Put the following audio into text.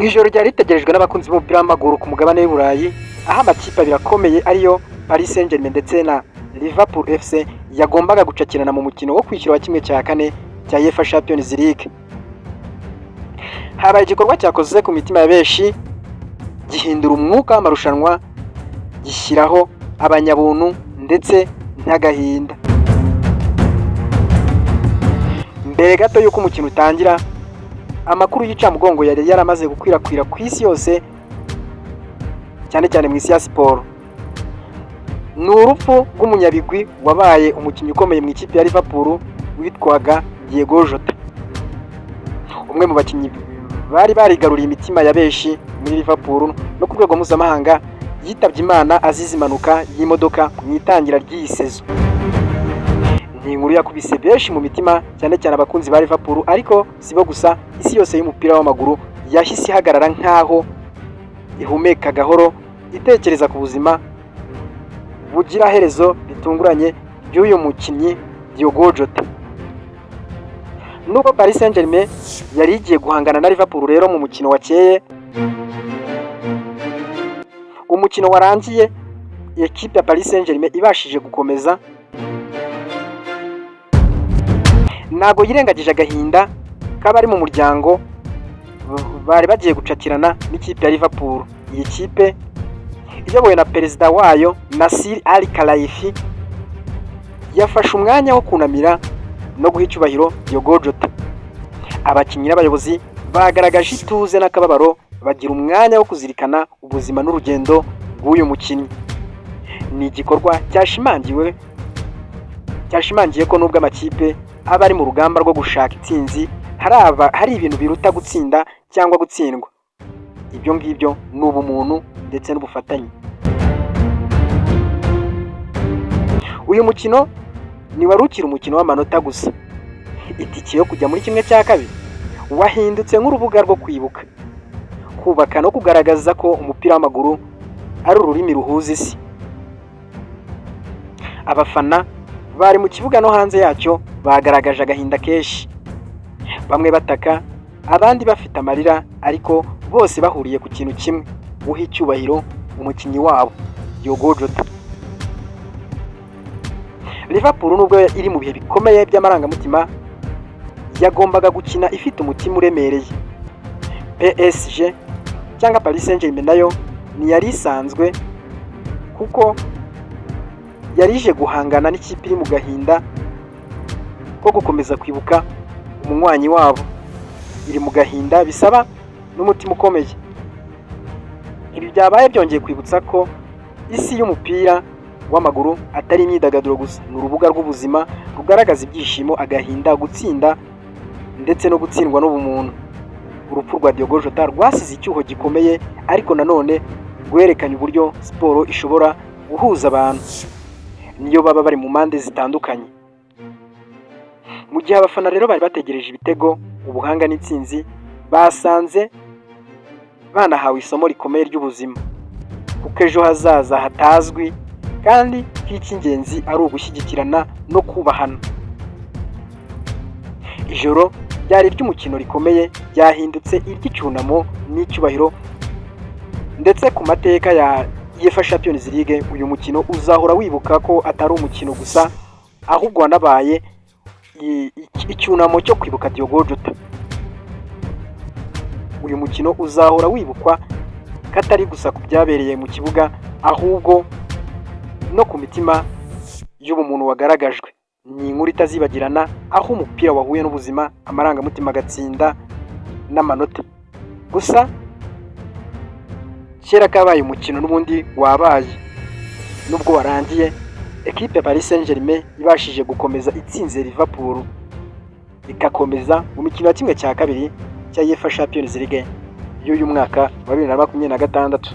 ijoro ryari ritegerejwe n'abakunzi b'umupira w'amaguru ku mugabane w'i Burayi, aho amakipe abiri akomeye ariyo Paris Saint-Germain ndetse na Liverpool FC yagombaga gucakirana mu mukino wo kwishyura wa kimwe cya kane cya UEFA Champions League. Habaye igikorwa cyakoze ku mitima ya benshi, gihindura umwuka w'amarushanwa, gishyiraho abanyabuntu ndetse n'agahinda. Mbere gato y'uko umukino utangira, amakuru y'icamugongo yari yaramaze gukwirakwira ku isi yose, cyane cyane mu isi ya siporo. Ni urupfu rw'umunyabigwi wabaye umukinnyi ukomeye mu ikipe ya Liverpool witwaga Diogo Jota. Umwe mu bakinnyi bari barigaruriye imitima ya benshi muri Liverpool no ku rwego mpuzamahanga, yitabye Imana azize impanuka y'imodoka mu itangira ry'iyi sezo. Ni inkuru yakubise benshi mu mitima, cyane cyane abakunzi ba Liverpool, ariko sibo gusa, isi yose y'umupira w'amaguru yahise ihagarara nk'aho ihumeka gahoro, itekereza ku buzima bugira herezo bitunguranye by'uyu mukinnyi Diogo Jota. Nubwo Paris Saint-Germain yari igiye guhangana na Liverpool rero mu mukino wakeye, umukino warangiye ekipe ya Paris Saint-Germain ibashije gukomeza, ntago yirengagije agahinda k'abari mu muryango bari bagiye gucakirana n'ikipe ya Liverpool. Iyi kipe iyobowe na perezida wayo Nasser Al-Khelaifi yafashe umwanya wo kunamira no guha icyubahiro Diogo Jota. Abakinnyi n'abayobozi bagaragaje ituze n'akababaro, bagira umwanya wo kuzirikana ubuzima n'urugendo rw'uyu mukinnyi. Ni igikorwa cyashimangiye ko nubwo amakipe aba ari mu rugamba rwo gushaka intsinzi, hari ibintu biruta gutsinda cyangwa gutsindwa. Ibyo ngibyo ni ubumuntu ndetse n'ubufatanye. Uyu mukino ni wari ukiri umukino w'amanota gusa. Itike yo kujya muri kimwe cya kabiri wahindutse nk'urubuga rwo kwibuka, kubaka no kugaragaza ko umupira w'amaguru ari ururimi ruhuza isi. Abafana bari mu kibuga no hanze yacyo bagaragaje agahinda kenshi, bamwe bataka, abandi bafite amarira, ariko bose bahuriye ku kintu kimwe: guha icyubahiro umukinnyi wabo Diogo Jota. Liverpool nubwo iri mu bihe bikomeye by'amarangamutima, yagombaga gukina ifite umutima uremereye. PSG cyangwa Paris Saint-Germain nayo ntiyari isanzwe, kuko yari ije guhangana n'ikipe iri mu gahinda ko gukomeza kwibuka umunywanyi wabo. Iri mu gahinda bisaba n'umutima ukomeye. Ibi byabaye byongeye kwibutsa ko isi y'umupira w'amaguru atari imyidagaduro gusa, ni urubuga rw'ubuzima rugaragaza ibyishimo, agahinda, gutsinda ndetse no gutsindwa n'ubumuntu. Urupfu rwa Diogo Jota rwasize icyuho gikomeye, ariko nanone rwerekanye uburyo siporo ishobora guhuza abantu niyo baba bari mu mpande zitandukanye. Mu gihe abafana rero bari bategereje ibitego, ubuhanga n'intsinzi, basanze banahawe isomo rikomeye ry'ubuzima, kuko ejo hazaza hatazwi, kandi icy'ingenzi ari ugushyigikirana no kubahana. Ijoro ryari iry'umukino rikomeye, ryahindutse iry'icyunamo n'icyubahiro, ndetse ku mateka ya UEFA Champions League uyu mukino uzahora wibuka ko atari umukino gusa, ahubwo wanabaye icyunamo cyo kwibuka Diogo Jota. Uyu mukino uzahora wibukwa katari gusa ku byabereye mu kibuga, ahubwo no ku mitima y'ubumuntu wagaragajwe. Ni inkuru itazibagirana, aho umupira wahuye n'ubuzima, amarangamutima agatsinda n'amanota. Gusa kera kabaye umukino n'ubundi wabaye. Nubwo warangiye, ekipe ya Paris Saint-Germain ibashije gukomeza itsinze Liverpool, ikakomeza mu mikino ya kimwe cya kabiri cya UEFA Champions League y'uyu mwaka wa 2026.